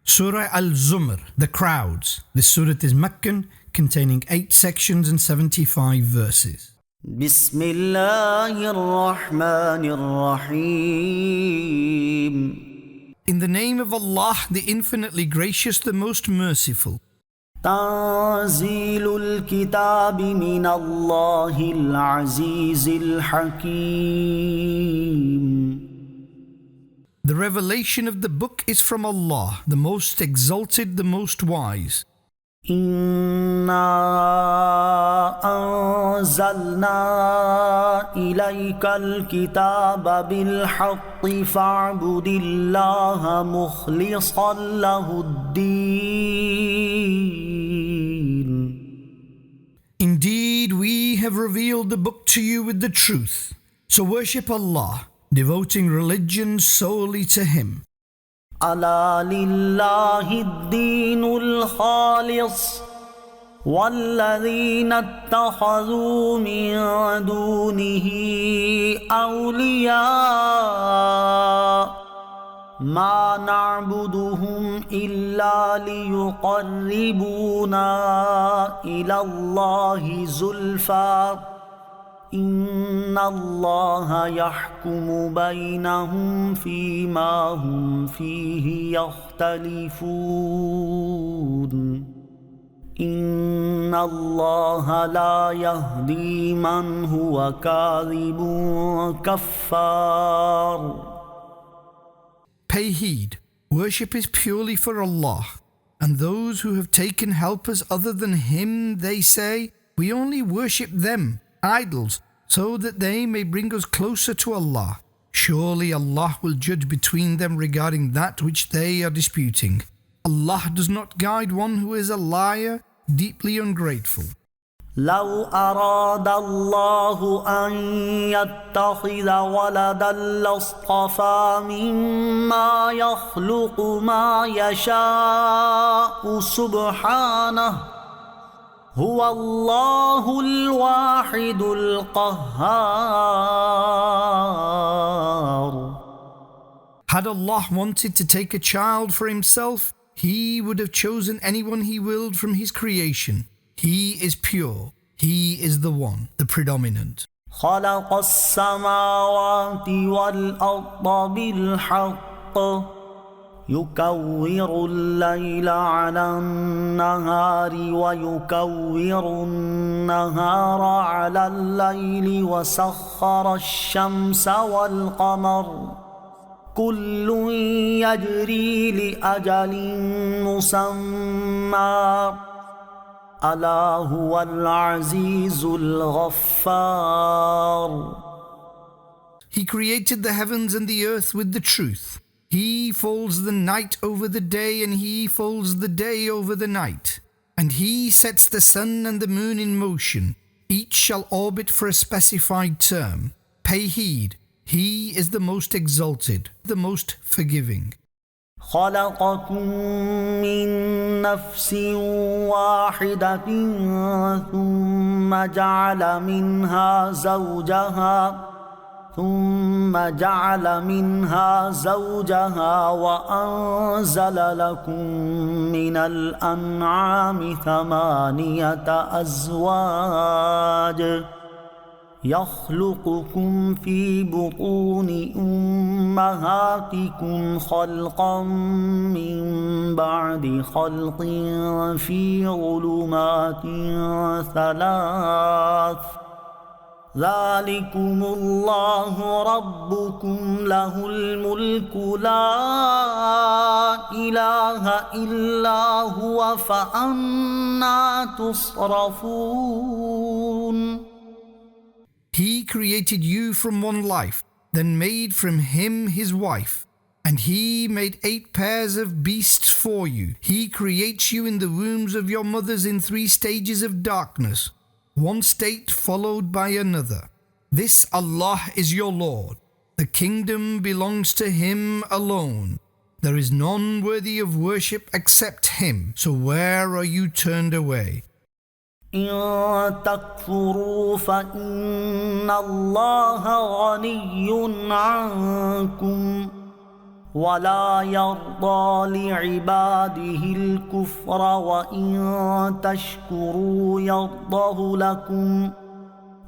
Surah Al-Zumr, the crowds. This surah is Meccan, containing 8 sections and 75 verses. بسم الله الرحمن الرحيم. In the name of Allah, the infinitely gracious, the most merciful. تنزيل الكتاب من الله العزيز الحكيم. The revelation of the book is from Allah, the most exalted, the most wise. إنا أنزلنا إليك الكتاب بالحق فاعبد الله مخلصا له الدين. Indeed, we have revealed the book to you with the truth. So worship Allah, devoting religion solely to Him. ألا لله الدين الخالص والذين اتخذوا من دونه أولياء ما نعبدهم إلا ليقربونا إلى الله زلفى إن الله يحكم بينهم فيما هم فيه يختلفون إن الله لا يهدي من هو كاذب كفار. Pay heed, worship is purely for Allah, and those who have taken helpers other than Him, they say, we only worship them, idols, so that they may bring us closer to Allah. Surely Allah will judge between them regarding that which they are disputing. Allah does not guide one who is a liar, deeply ungrateful. لو أراد الله أن يتخذ ولدا لاصطفى مما يخلق ما يشاء سبحانه هو الله الواحد القهار. Had Allah wanted to take a child for Himself, He would have chosen anyone He willed from His creation. He is pure. He is the one, the predominant. خلق السماوات والأرض بالحق يكور الليل على النهار ويكور النهار على الليل وسخر الشمس والقمر كل يجري لأجل مسمى ألا هو العزيز الغفار. He created the heavens and the earth with the truth. He folds the night over the day, and He folds the day over the night. And He sets the sun and the moon in motion. Each shall orbit for a specified term. Pay heed. He is the most exalted, the most forgiving. خلقكم من نفس واحدة ثم جعل منها زوجها وأنزل لكم من الأنعام 8 أزواج يخلقكم في بطون أمهاتكم خلقا من بعد خلق في ظلمات 3 ذلكم الله ربكم له الملك لا إله إلا هو فأنى تصرفون. He created you from one life, then made from him his wife. And He made 8 pairs of beasts for you. He creates you in the wombs of your mothers in 3 stages of darkness, one state followed by another. This Allah is your Lord. The kingdom belongs to Him alone. There is none worthy of worship except Him. So where are you turned away? إن تكفروا فإن الله غني عنكم ولا يرضى لعباده الكفر وإن تشكروا يرضه لكم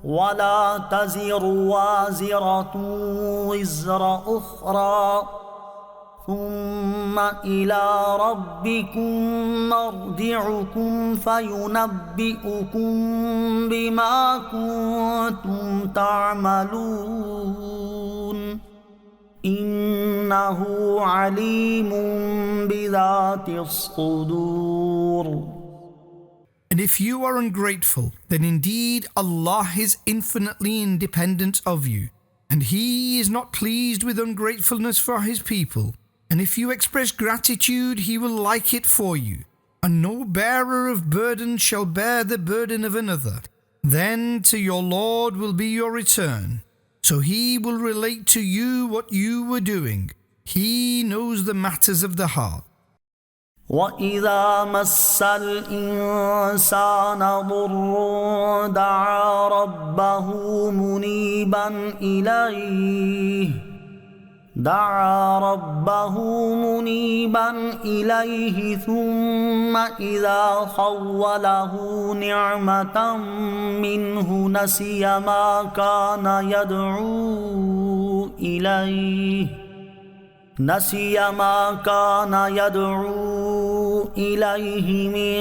ولا تزر وازرة وزر أخرى ثم إلى ربكم مرجعكم فينبئكم بما كنتم تعملون إنه عليم بذات الصدور. And if you are ungrateful, then indeed Allah is infinitely independent of you, and He is not pleased with ungratefulness for His people. And if you express gratitude, He will like it for you. And no bearer of burden shall bear the burden of another. Then to your Lord will be your return. So He will relate to you what you were doing. He knows the matters of the heart. وإذا مس الإنسان ضر دعا ربه منيبا إليه ثم إذا خوله نعمة منه نسي ما كان يدعو إليه من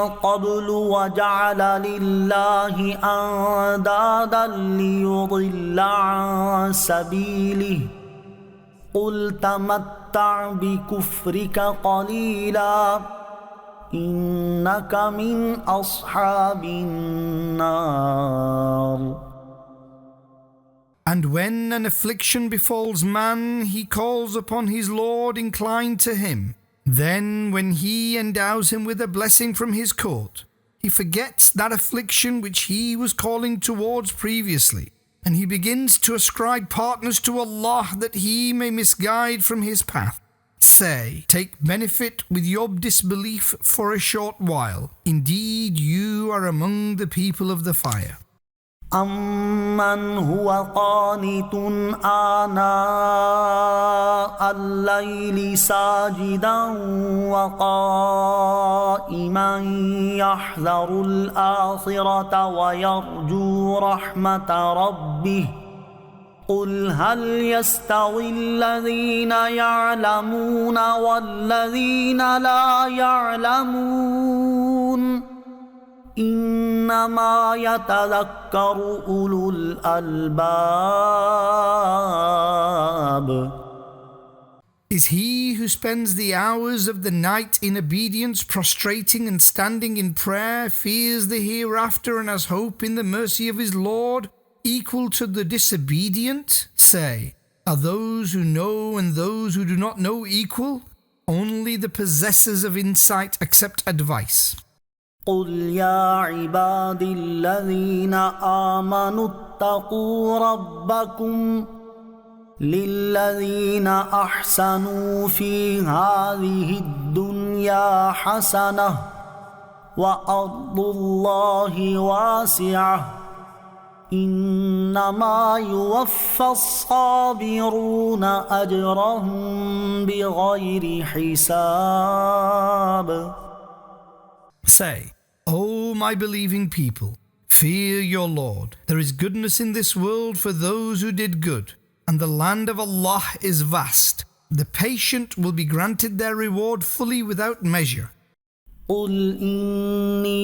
قبل وجعل لله أندادا ليضل عن سبيله قل تمتع بكفرك قليلا إنك من أصحاب النار. And when an affliction befalls man, he calls upon his Lord inclined to him. Then when He endows him with a blessing from His court, he forgets that affliction which he was calling towards previously, and he begins to ascribe partners to Allah that he may misguide from His path. Say, take benefit with your disbelief for a short while. Indeed, you are among the people of the fire. أَمَّنْ هُوَ قَانِتٌ آنَاءَ اللَّيْلِ سَاجِدًا وَقَائِمًا يَحْذَرُ الْآخِرَةَ وَيَرْجُو رَحْمَةَ رَبِّهِ قُلْ هَلْ يَسْتَوِي الَّذِينَ يَعْلَمُونَ وَالَّذِينَ لَا يَعْلَمُونَ إنما يتذكر أولو الألباب. Is he who spends the hours of the night in obedience, prostrating and standing in prayer, fears the hereafter and has hope in the mercy of his Lord, equal to the disobedient? Say, are those who know and those who do not know equal? Only the possessors of insight accept advice. قل يا عبادي الذين آمنوا اتقوا ربكم للذين أحسنوا في هذه الدنيا حسنة وأرض الله واسعة إنما يوفى الصابرون أجرهم بغير حساب. Say, O my believing people, fear your Lord. There is goodness in this world for those who did good, and the land of Allah is vast. The patient will be granted their reward fully without measure. قل إني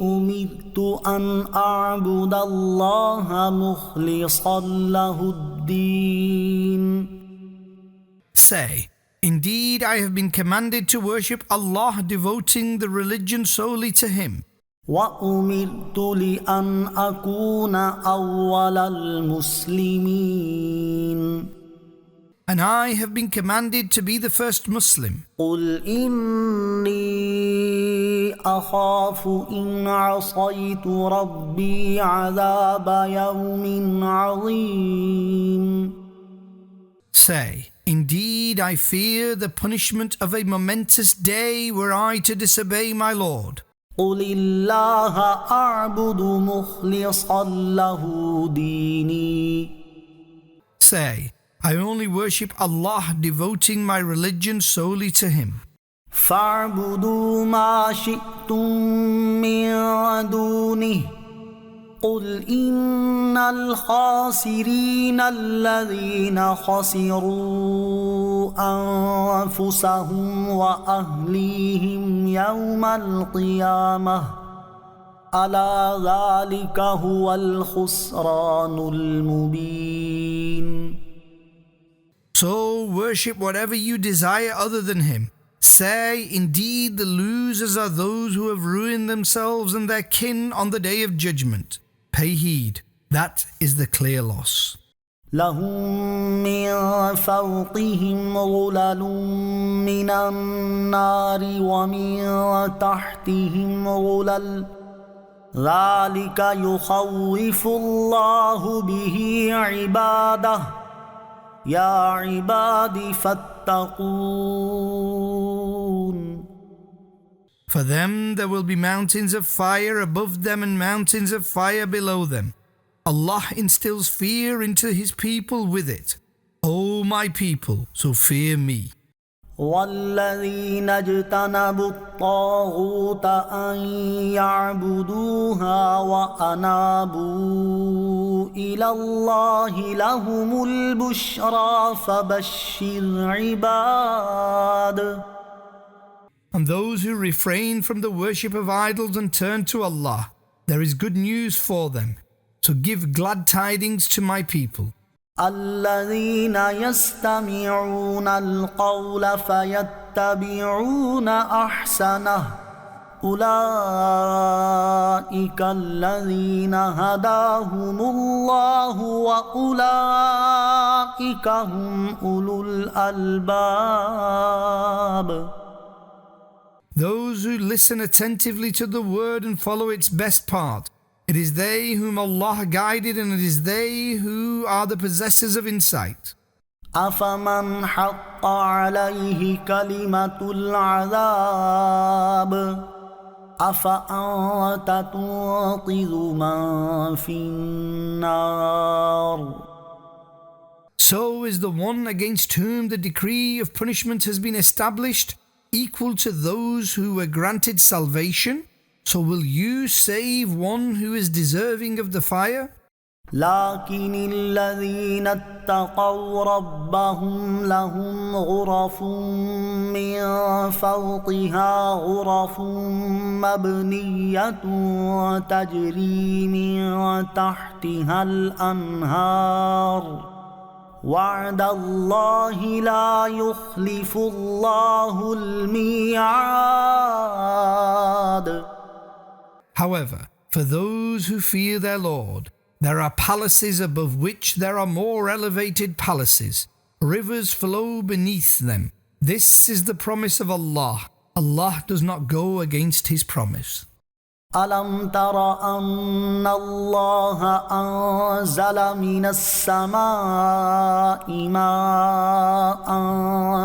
أمرت أن أعبد الله مخلصا له الدين. Say, indeed, I have been commanded to worship Allah, devoting the religion solely to Him. وأمرت لأن أكون أول المسلمين. And I have been commanded to be the first Muslim. قل إني أخاف إن عصيت ربي عذاب يوم عظيم. Say, indeed, I fear the punishment of a momentous day were I to disobey my Lord. قل الله أعبد مخلصا له ديني. Say, I only worship Allah, devoting my religion solely to Him. فاعبدوا ما شئتم من دونه قل إن الخاسرين الذين خسروا أنفسهم وأهليهم يوم القيامة ألا ذلك هو الخسران المبين. So worship whatever you desire other than Him. Say, indeed, the losers are those who have ruined themselves and their kin on the day of judgment. Pay heed, that is the clear loss. لهم من فوقهم ظلل من النار ومن تحتهم ظلل ذلك يخوف الله به عباده يا عباد فاتقون. For them there will be mountains of fire above them and mountains of fire below them. Allah instills fear into His people with it. O my people, so fear me. والذين اجتنبوا الطاغوت أن يعبدوها وأنابوا إلى الله لهم البشرى فبشر عباد. And those who refrain from the worship of idols and turn to Allah, there is good news for them. So give glad tidings to my people. الذين يستمعون القول فيتبعون أحسنه أولئك الذين هداهم الله وأولئك هم أولو الألباب. Those who listen attentively to the word and follow its best part, it is they whom Allah guided, and it is they who are the possessors of insight. أفمن حق عليه كلمة العذاب أفأنت تنقذ من في النار. So is the one against whom the decree of punishment has been established equal to those who were granted salvation? So will you save one who is deserving of the fire? لكن الذين اتقوا ربهم لهم غرف من فوقها غرف مبنية تجري من تحتها الأنهار وعد الله لا يخلف الله الميعاد. However, for those who fear their Lord, there are palaces above which there are more elevated palaces. Rivers flow beneath them. This is the promise of Allah. Allah does not go against His promise. ألم تر أن الله أنزل من السماء ماء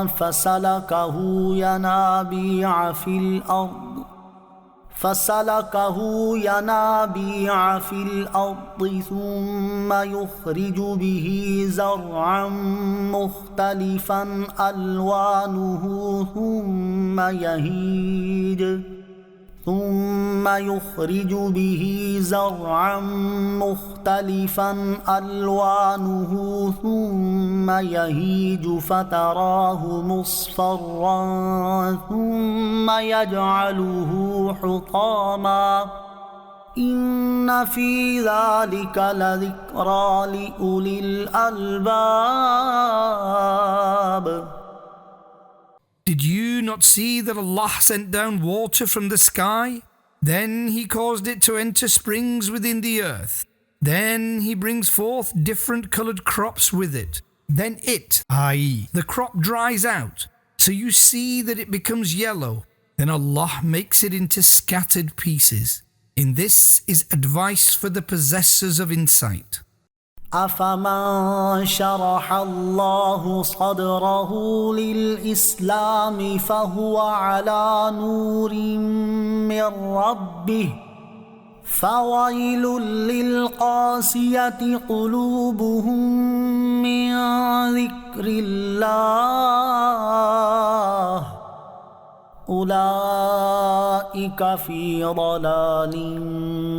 فسلكه ينابيع في الأرض ثم يخرج به زرعا مختلفا ألوانه ثم يخرج به زرعا مختلفا ألوانه ثم يهيج فتراه مصفرا ثم يجعله حطاما إن في ذلك لذكرى لأولي الألباب. Did you not see that Allah sent down water from the sky? Then He caused it to enter springs within the earth. Then He brings forth different coloured crops with it. Then it, i.e., the crop dries out. So you see that it becomes yellow. Then Allah makes it into scattered pieces. In this is advice for the possessors of insight. أفمن شرح الله صدره للإسلام فهو على نور من ربه فويل للقاسية قلوبهم من ذكر الله أولئك في ضلال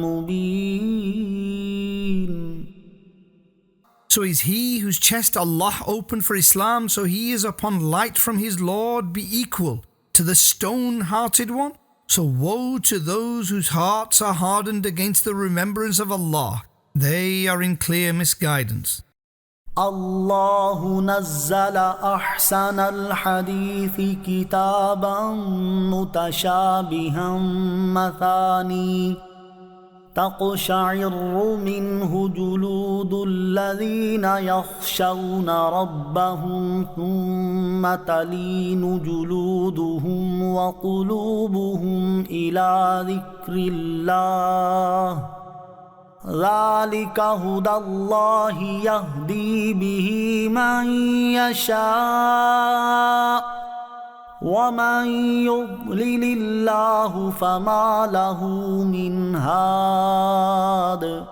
مبين. So is he whose chest Allah opened for Islam, so he is upon light from his Lord, be equal to the stone-hearted one? So woe to those whose hearts are hardened against the remembrance of Allah. They are in clear misguidance. الله نزل أحسن الحديث كتابا متشابها مثاني تقشعر منه جلود الذين يخشون ربهم ثم تلين جلودهم وقلوبهم إلى ذكر الله ذلك هدى الله يهدي به من يشاء ومن يضلل الله فما له من هاد.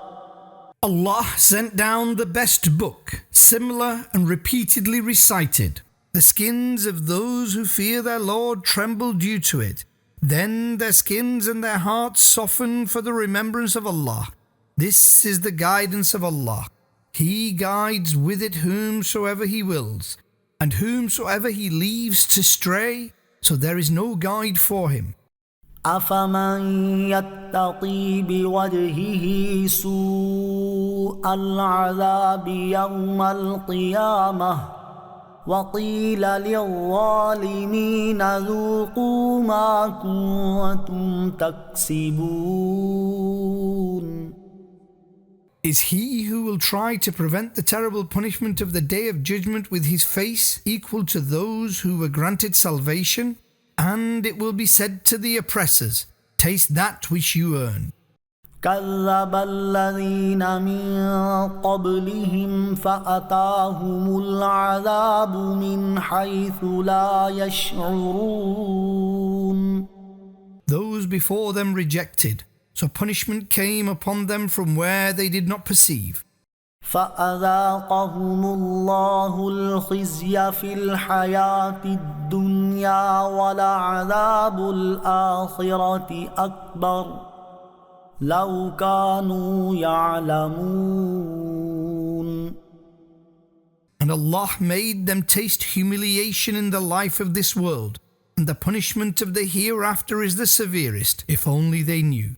Allah sent down the best book, similar and repeatedly recited. The skins of those who fear their Lord tremble due to it. Then their skins and their hearts soften for the remembrance of Allah. This is the guidance of Allah. He guides with it whomsoever He wills, and whomsoever He leaves to stray, so there is no guide for him. أفمن يتقي بوجهه سوء العذاب يوم القيامة وقيل للظالمين ذوقوا ما كنتم تكسبون. Is he who will try to prevent the terrible punishment of the Day of Judgment with his face equal to those who were granted salvation? And it will be said to the oppressors, taste that which you earn. كذب الذين من قبلهم فأتاهم العذاب من حيث لا يشعرون. Those before them rejected, so punishment came upon them from where they did not perceive. فأذاقهم الله الخزي في الحياة الدنيا ولعذاب الآخرة أكبر لو كانوا يعلمون. And Allah made them taste humiliation in the life of this world, and the punishment of the hereafter is the severest, if only they knew.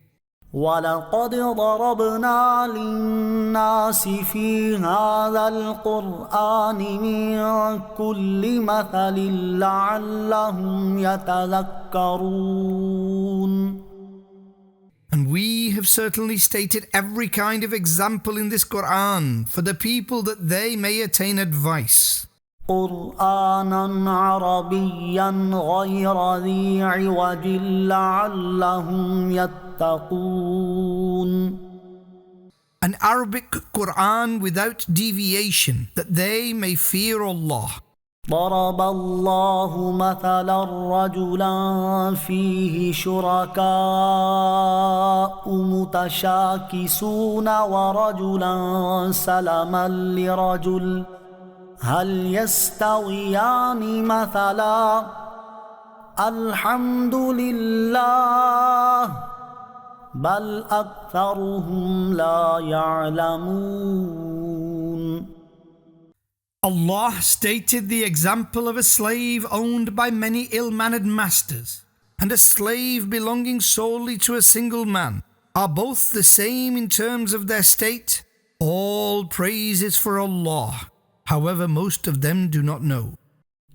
ولقد ضربنا للناس في هذا القرآن من كل مثل لعلهم يتذكرون. And we have certainly stated every kind of example in this Quran for the people that they may attain advice. قرآنا عربيا غير ذي عوج لعلهم يتقون. An Arabic Quran without deviation, that they may fear Allah. ضرب الله مثلا رجلا فيه شركاء متشاكسون ورجلا سلما لرجل هل يستويان مثلا الحمد لله بل أكثرهم لا يعلمون. Allah stated the example of a slave owned by many ill-mannered masters and a slave belonging solely to a single man. Are both the same in terms of their state? All praise is for Allah. However, most of them do not know.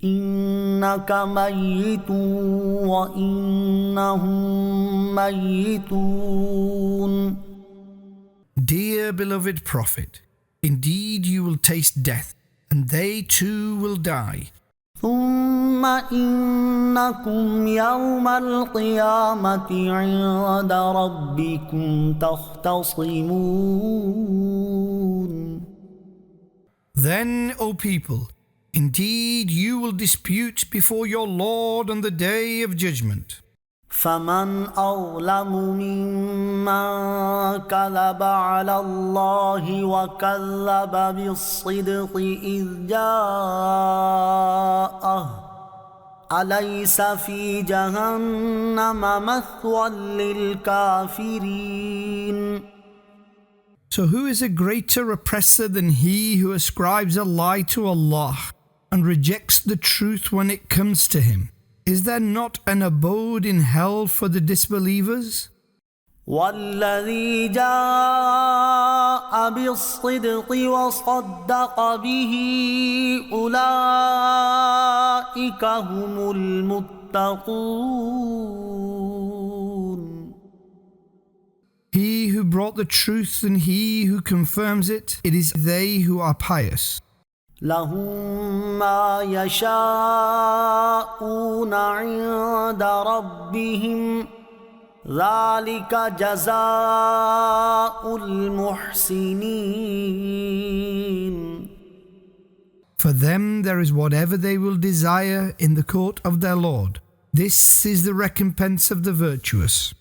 إنك ميت وإنهم ميتون. Dear beloved Prophet, indeed you will taste death, and they too will die. ثم إنكم يوم القيامة عند ربكم تختصمون. Then, O people, indeed you will dispute before your Lord on the Day of Judgment. فمن أظلم ممن كذب على الله وكذب بالصدق إذ جاءه أليس في جهنم مثوى للكافرين. So who is a greater oppressor than he who ascribes a lie to Allah and rejects the truth when it comes to him? Is there not an abode in hell for the disbelievers? والذي جاء بالصدق وصدق به أولئك هم المتقون. He who brought the truth and he who confirms it, it is they who are pious. لهم ما يشاءون عند ربهم ذلك جزاء المحسنين. For them there is whatever they will desire in the court of their Lord. This is the recompense of the virtuous.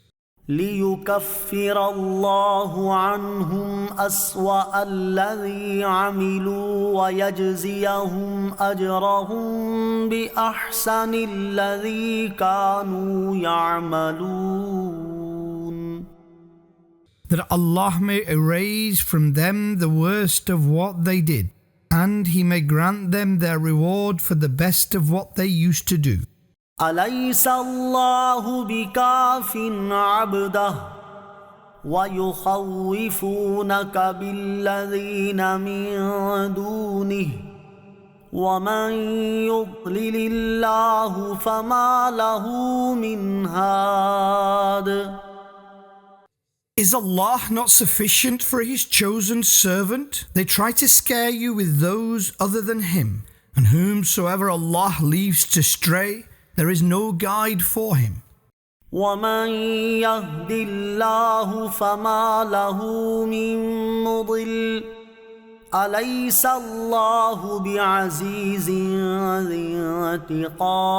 ليكفر الله عنهم أسوأ الذي عملوا ويجزيهم أجرهم بأحسن الذي كانوا يعملون. That Allah may erase from them the worst of what they did, and He may grant them their reward for the best of what they used to do. أليس الله بكاف عبده ويخوفونك بالذين من دونه ومن يضلل الله فما له من هاد. Is Allah not sufficient for His chosen servant? They try to scare you with those other than Him, and whomsoever Allah leaves to stray, there is no guide for him. ومن يهد الله فما له من مضل أليس الله بعزيز ذي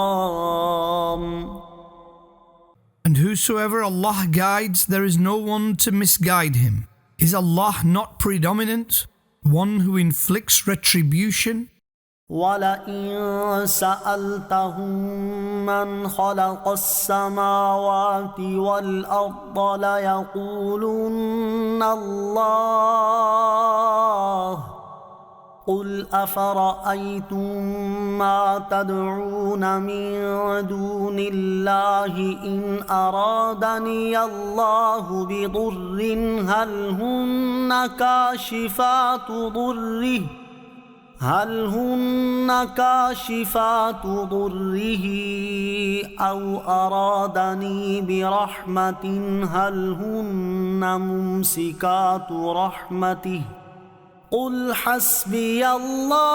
انتقام. And whosoever Allah guides, there is no one to misguide him. Is Allah not predominant, one who inflicts retribution? ولئن سألتهم من خلق السماوات والأرض ليقولن الله قل أفرأيتم ما تدعون من دون الله إن أرادني الله بضر هل هن كاشفات ضره أو أرادني برحمة هل هن ممسكات رحمته قل حسبي الله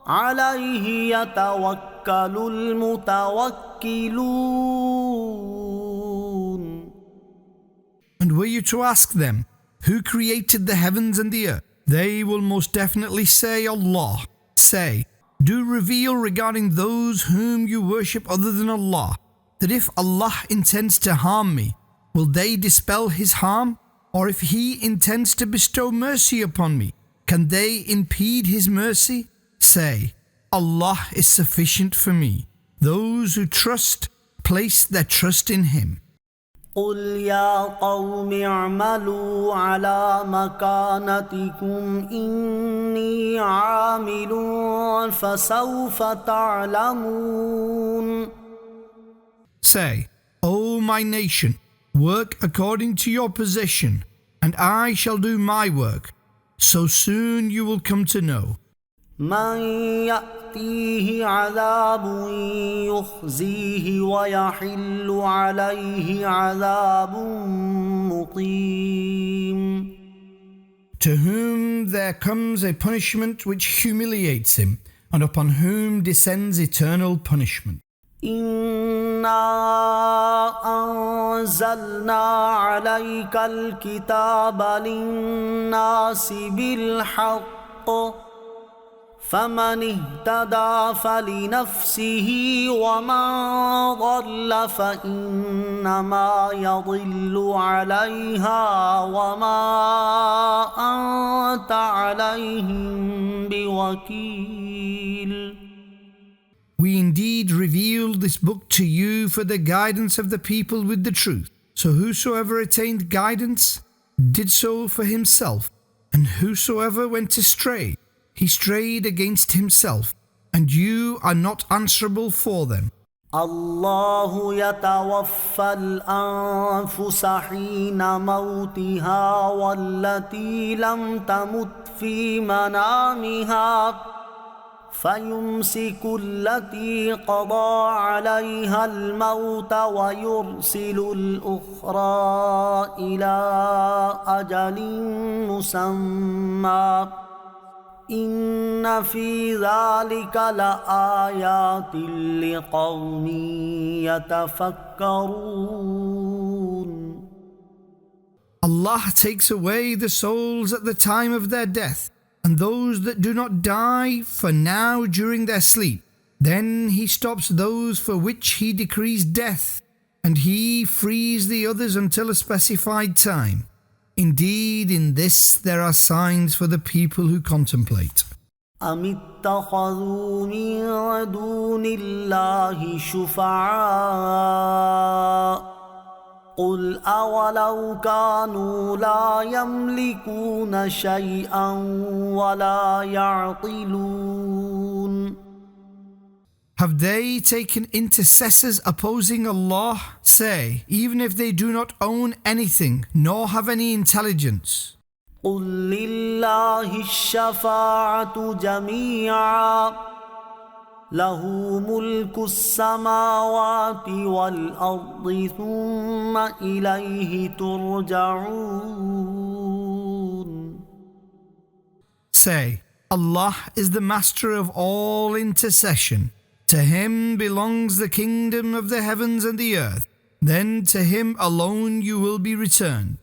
عليه يتوكل المتوكلون. And were you to ask them, who created the heavens and the earth? They will most definitely say, Allah. Say, do reveal regarding those whom you worship other than Allah, that if Allah intends to harm me, will they dispel His harm? Or if He intends to bestow mercy upon me, can they impede His mercy? Say, Allah is sufficient for me. Those who trust, place their trust in Him. قل يا قوم اعملوا على مكانتكم إني عامل فسوف تعلمون. Say, O my nation, work according to your position, and I shall do my work. So soon you will come to know. من يأتيه عذاب يخزيه ويحل عليه عذاب مقيم. To whom there comes a punishment which humiliates him, and upon whom descends eternal punishment. إنا أنزلنا عليك الكتاب للناس بالحق فمن اهتدى فلنفسه ومن ضل فإنما يضل عليها وما أنت عليهم بوكيل. We indeed revealed this book to you for the guidance of the people with the truth. So whosoever attained guidance did so for himself, and whosoever went astray, he strayed against himself, and you are not answerable for them. الله يتوفى الأنفس حين موتها والتي لم تمت في منامها فيمسك التي قضى عليها الموت ويرسل الأخرى إلى أجل مسمى إن في ذلك لآيات لقوم يتفكرون. Allah takes away the souls at the time of their death, and those that do not die for now during their sleep. Then he stops those for which he decrees death, and he frees the others until a specified time. Indeed, in this there are signs for the people who contemplate. أم اتخذوا من دون الله شفعاء قل أولو كانوا لا يملكون شيئا ولا يعقلون. Have they taken intercessors opposing Allah? Say, even if they do not own anything, nor have any intelligence. قل لله الشفاعة جميعا له ملك السماوات والأرض ثم إليه ترجعون. Say, Allah is the master of all intercession. To him belongs the kingdom of the heavens and the earth. Then to him alone you will be returned.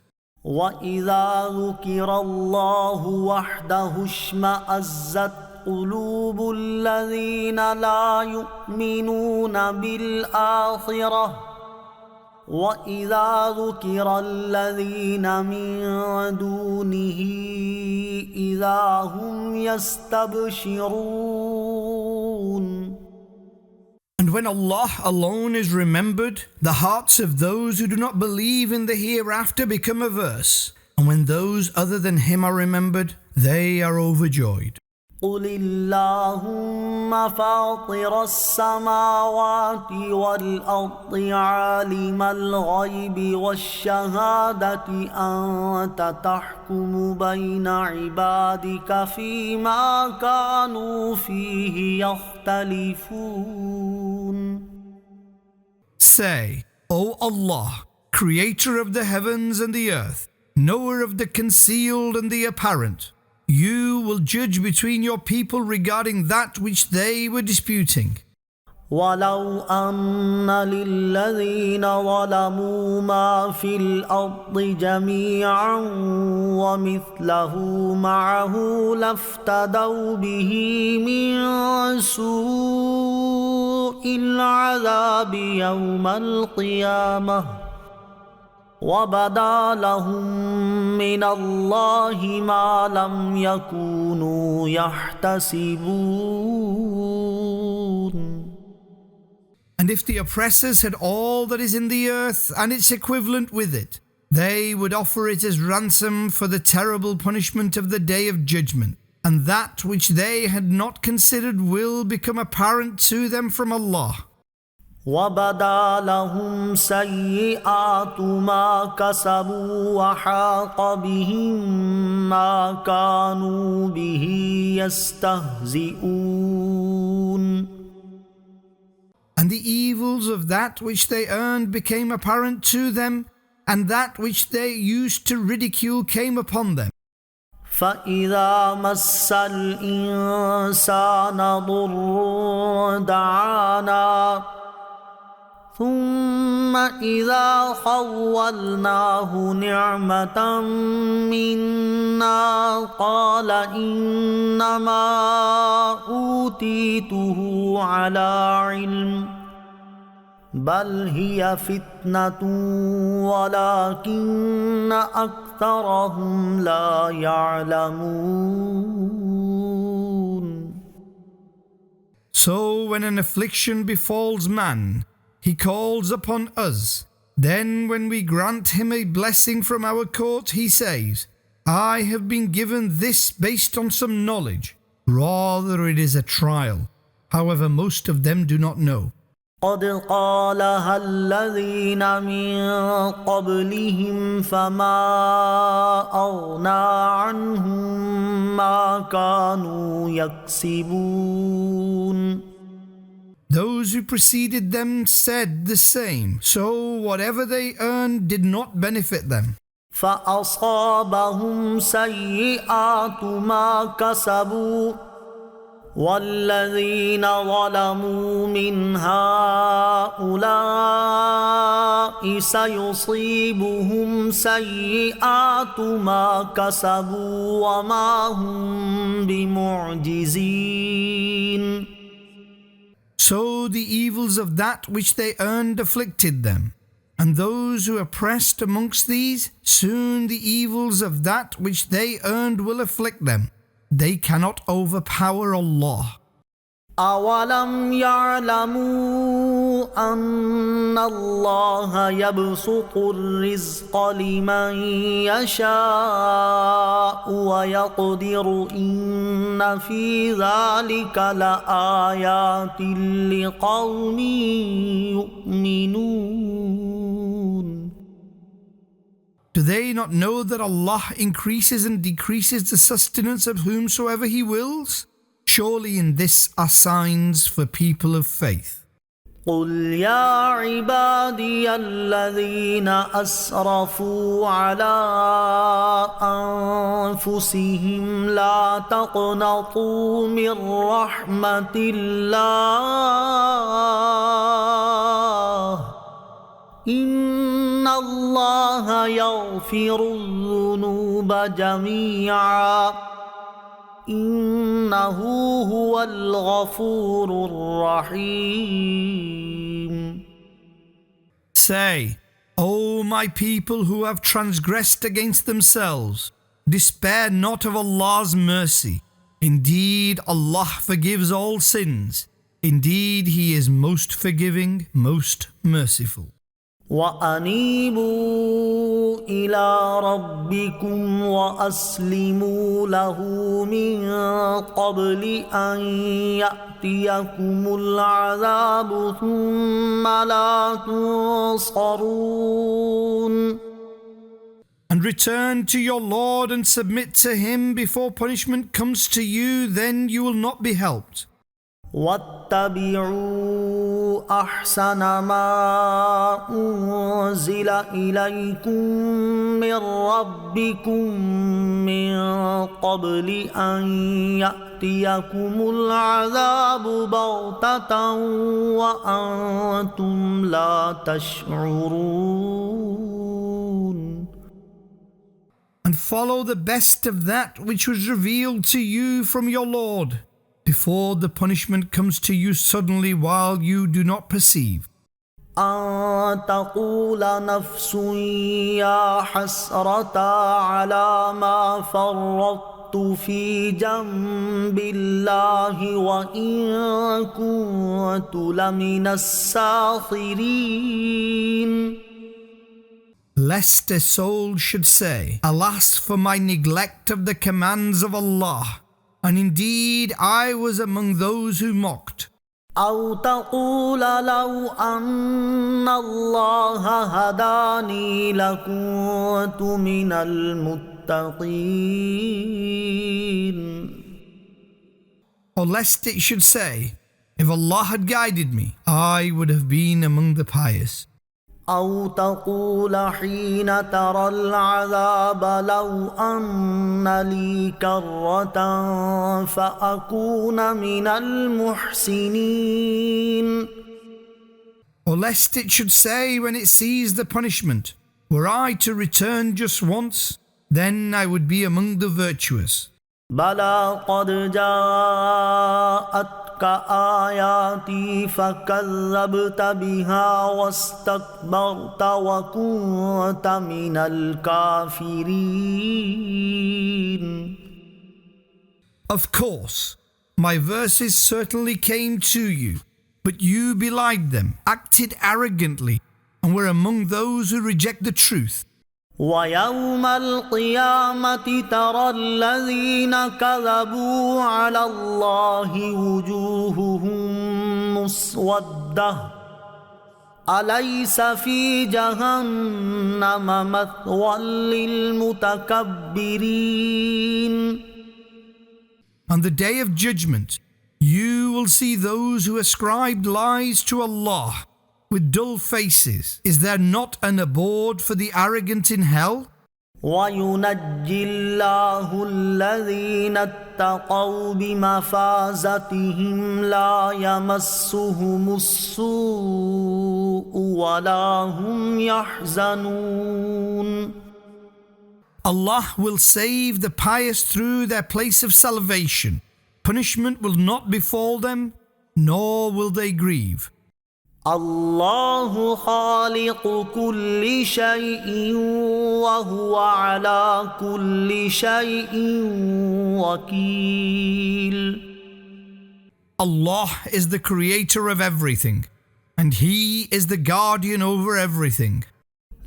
وإذا ذكر الله وحده اشمأزت قلوب الذين لا يؤمنون بالآخرة وإذا ذكر الذين من دونه إذا هم يستبشرون. And when Allah alone is remembered, the hearts of those who do not believe in the hereafter become averse. And when those other than Him are remembered, they are overjoyed. قل اللهم فاطر السماوات والأرض عالم الغيب والشهادة أنت تحكم بين عبادك فيما كانوا فيه يختلفون. Say, O Allah, Creator of the heavens and the earth, knower of the concealed and the apparent, you will judge between your people regarding that which they were disputing. ولو أن للذين ظلموا ما في الأرض جميعا ومثله معه لافتدوا به من سوء العذاب يوم القيامة وبدا لهم من الله ما لم يكونوا يحتسبون. And if the oppressors had all that is in the earth and its equivalent with it, they would offer it as ransom for the terrible punishment of the day of judgment. And that which they had not considered will become apparent to them from Allah. وَبَدَا لَهُمْ سَيِّئَاتُ مَا كَسَبُوا وَحَاقَ بِهِمْ مَا كَانُوا بِهِ يَسْتَهْزِئُونَ. And the evils of that which they earned became apparent to them, and that which they used to ridicule came upon them. فَإِذَا مَسَّ الْإِنسَانَ ضُرٌّ دَعَانَا ثم إذا خولناه نعمة منا قال إنما أوتيته على علم بل هي فتنة ولكن أكثرهم لا يعلمون. So when an affliction befalls man, he calls upon us. Then when we grant him a blessing from our court, he says, I have been given this based on some knowledge. Rather it is a trial. However, most of them do not know. قد قالها الذين من قبلهم فما أغنى عنهم ما كانوا يكسبون. Those who preceded them said the same, so whatever they earned did not benefit them. فأصابهم سيئات ما كسبوا والذين ظلموا من هؤلاء سيصيبهم سيئات ما كسبوا وما هم بمعجزين. So the evils of that which they earned afflicted them, and those who oppressed amongst these, soon the evils of that which they earned will afflict them. They cannot overpower Allah. أولم يعلموا أن الله يبسط الرزق لمن يشاء ويقدر إن في ذلك لآيات لقوم يؤمنون. Do they not know that Allah increases and decreases the sustenance of whomsoever He wills? Surely in this are signs for people of faith. قل يا عبادي الذين أسرفوا على أنفسهم لا تقنطوا من رحمة الله إن الله يغفر الذنوب جميعا إنه هو الغفور الرحيم. Say, O my people who have transgressed against themselves, despair not of Allah's mercy. Indeed, Allah forgives all sins. Indeed, He is most forgiving, most merciful. وأنيبوا إلى ربكم وأسلموا له من قبل أن يأتيكم العذاب ثم لا تنصرون. And return to your Lord and submit to Him before punishment comes to you, then you will not be helped. واتبعوا أحسن ما أنزل إليكم من ربكم من قبل أن يأتيكم العذاب بغتة وأنتم لا تشعرون. And follow the best of that which was revealed to you from your Lord, before the punishment comes to you suddenly while you do not perceive. أن تقول نفس يا حسرة على ما فرطت في جنب الله وإن كنت لمن الساخرين. Lest a soul should say, Alas for my neglect of the commands of Allah, and indeed I was among those who mocked. أو تقول لو أن الله هداني لكنت من المتقين. Or lest it should say, If Allah had guided me, I would have been among the pious. أو تقول حين ترى العذاب لو أن لي كرة فأكون من المحسنين. or lest it should say when it sees the punishment, were I to return just once, then I would be among the virtuous. بلى قد جاءتك آياتي فكذبت بها واستكبرت وكنت من الكافرين. Of course, my verses certainly came to you, but you belied them, acted arrogantly, and were among those who reject the truth. ويوم القيامة ترى الذين كذبوا على الله وجوههم مسودة أليس في جهنم مثوى للمتكبرين. On the day of judgment, you will see those who ascribed lies to Allah with dull faces. Is there not an abode for the arrogant in hell? وينجي الله الذين اتقوا بمفازتهم لا يمسهم السوء ولا هم يحزنون. Allah will save the pious through their place of salvation. Punishment will not befall them, nor will they grieve. الله خالق كل شيء وهو على كل شيء وكيل. Allah is the creator of everything, and He is the guardian over everything.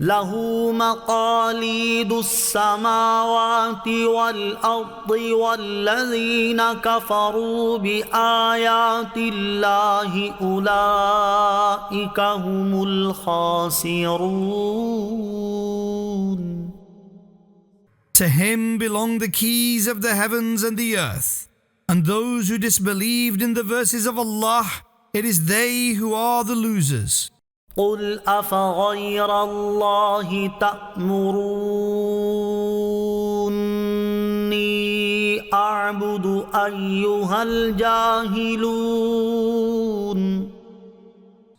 له مقاليد السماوات والأرض والذين كفروا بآيات الله أولئك هم الخاسرون. To Him belong the keys of the heavens and the earth, and those who disbelieved in the verses of Allah, it is they who are the losers. قل أفغير الله تأمروني أعبد أيها الجاهلون.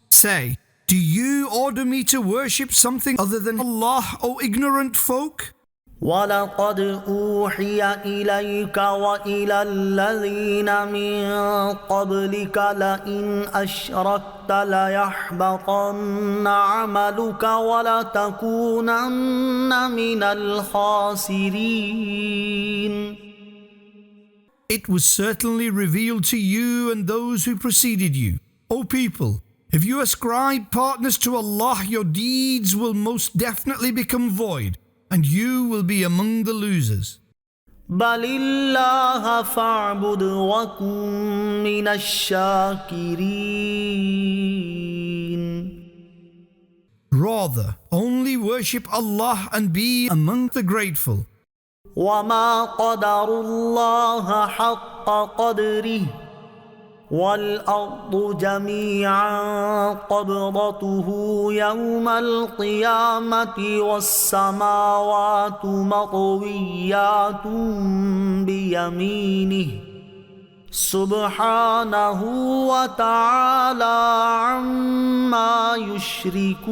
Say, do you order me to worship something other than Allah, O ignorant folk? ولقد أوحي إليك وإلى الذين من قبلك لئن أشركت ليحبطن عملك ولتكونن من الخاسرين. It was certainly revealed to you and those who preceded you. O people, if you ascribe partners to Allah, your deeds will most definitely become void, and you will be among the losers. بل الله فاعبد وكن من الشاكرين. Rather, only worship Allah and be among the grateful. وما قدروا الله حق قدره والأرض جميعا قبضته يوم القيامة والسماوات مطويات بيمينه سبحانه وتعالى عما يشركون.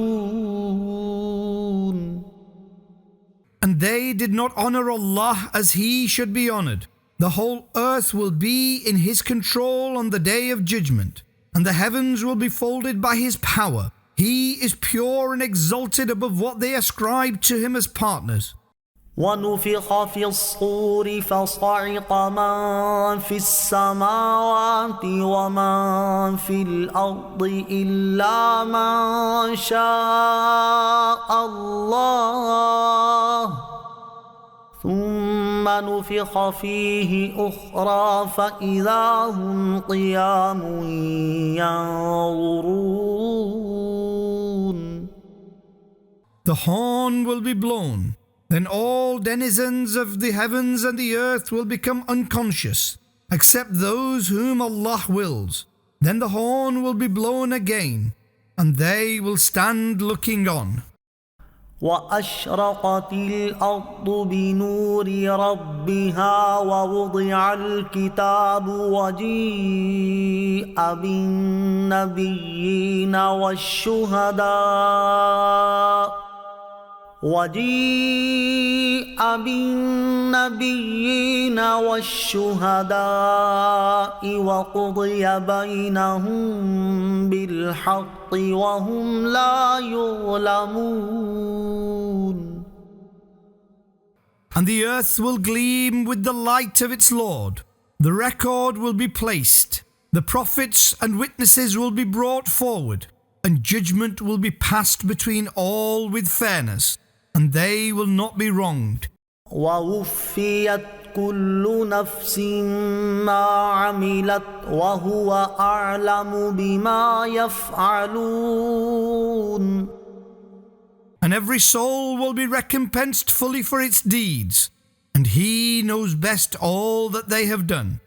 And they did not honor Allah as He should be honored. The whole earth will be in His control on the day of judgment, and the heavens will be folded by His power. He is pure and exalted above what they ascribe to Him as partners. ونفخ في الصور فصعق من في السماوات ومن في الأرض إلا من شاء الله ثم نفخ فيه أخرى فإذا هم قيام ينظرون. The horn will be blown. Then all denizens of the heavens and the earth will become unconscious, except those whom Allah wills. Then the horn will be blown again, and they will stand looking on. وأشرقت الأرض بنور ربها ووضع الكتاب وجيء بالنبيين والشهداء وقضي بينهم بالحق وهم لا يظلمون. And the earth will gleam with the light of its Lord. The record will be placed. The prophets and witnesses will be brought forward, and judgment will be passed between all with fairness, and they will not be wronged. ووفيت كل نفس ما عملت وهو أعلم بما يفعلون. And every soul will be recompensed fully for its deeds, and he knows best all that they have done.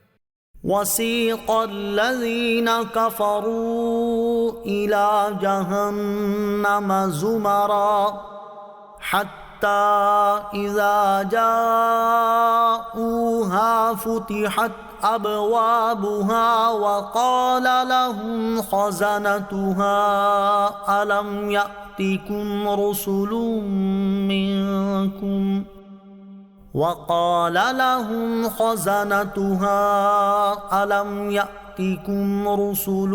وسيق الذين كفروا إلى جهنم زمرا حتى إذا جاءوها فتحت أبوابها وقال لهم خزنتها ألم يأتكم رسل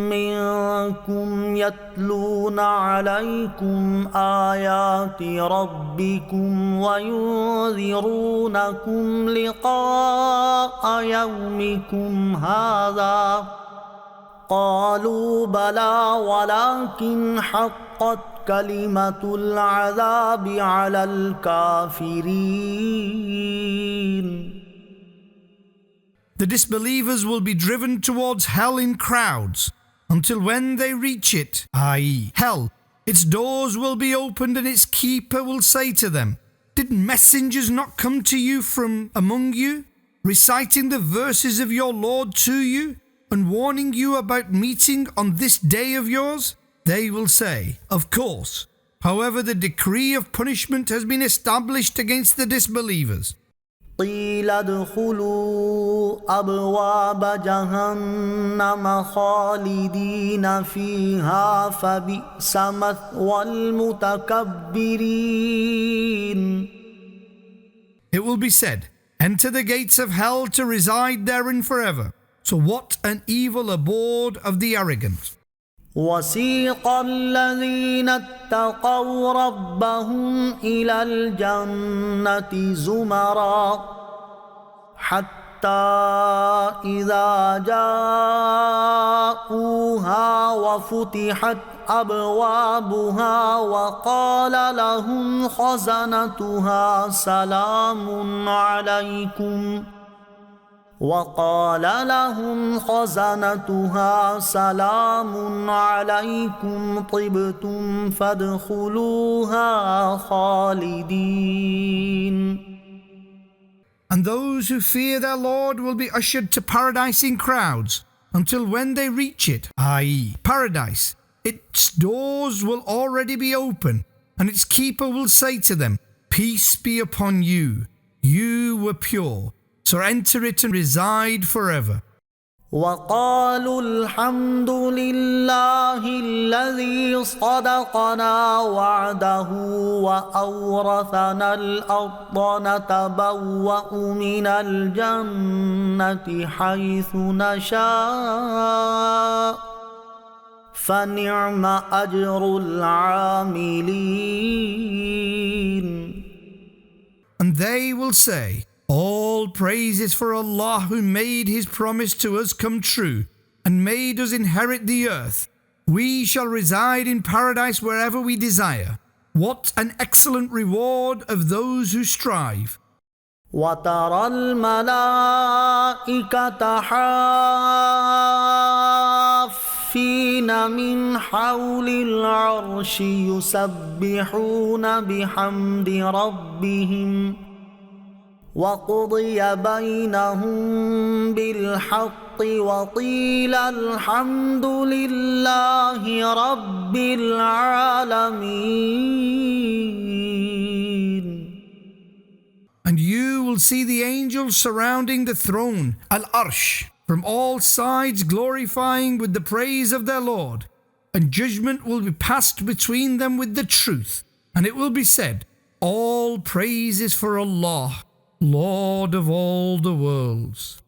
منكم يتلون عليكم آيات ربكم وينذرونكم لقاء يومكم هذا قالوا بلى ولكن حقت كلمة العذاب على الكافرين. The disbelievers will be driven towards hell in crowds, until when they reach it, i.e., hell, its doors will be opened and its keeper will say to them, "Did messengers not come to you from among you, reciting the verses of your Lord to you, and warning you about meeting on this day of yours?" They will say, "Of course. However, the decree of punishment has been established against the disbelievers." قيل ادخلوا أبواب جهنم خالدين فيها فبئس مثوى المتكبرين. It will be said, "Enter the gates of hell to reside therein forever. So what an evil abode of the arrogant." وسيق الذين اتقوا ربهم إلى الجنة زمرا حتى إذا جاءوها وفتحت أبوابها وقال لهم خزنتها سلام عليكم طبتم فادخلوها خالدين. And those who fear their Lord will be ushered to paradise in crowds, until when they reach it, i.e., paradise, its doors will already be open, and its keeper will say to them, "Peace be upon you, you were pure. So enter it and reside forever." وقالوا الحمد لله الذي صدقنا وعده وأورثنا الأرض نتبوأ من الجنة حيث نشاء فنعم أجر العاملين. And they will say, "All praise is for Allah who made his promise to us come true and made us inherit the earth. We shall reside in paradise wherever we desire. What an excellent reward of those who strive." وترى الملائكة حافين من حول العرش يسبحون بحمد ربهم وقضي بينهم بالحق وقيل الحمد لله رب العالمين. And you will see the angels surrounding the throne, Al-Arsh, from all sides glorifying with the praise of their Lord. And judgment will be passed between them with the truth. And it will be said, all praise is for Allah, Lord of all the worlds.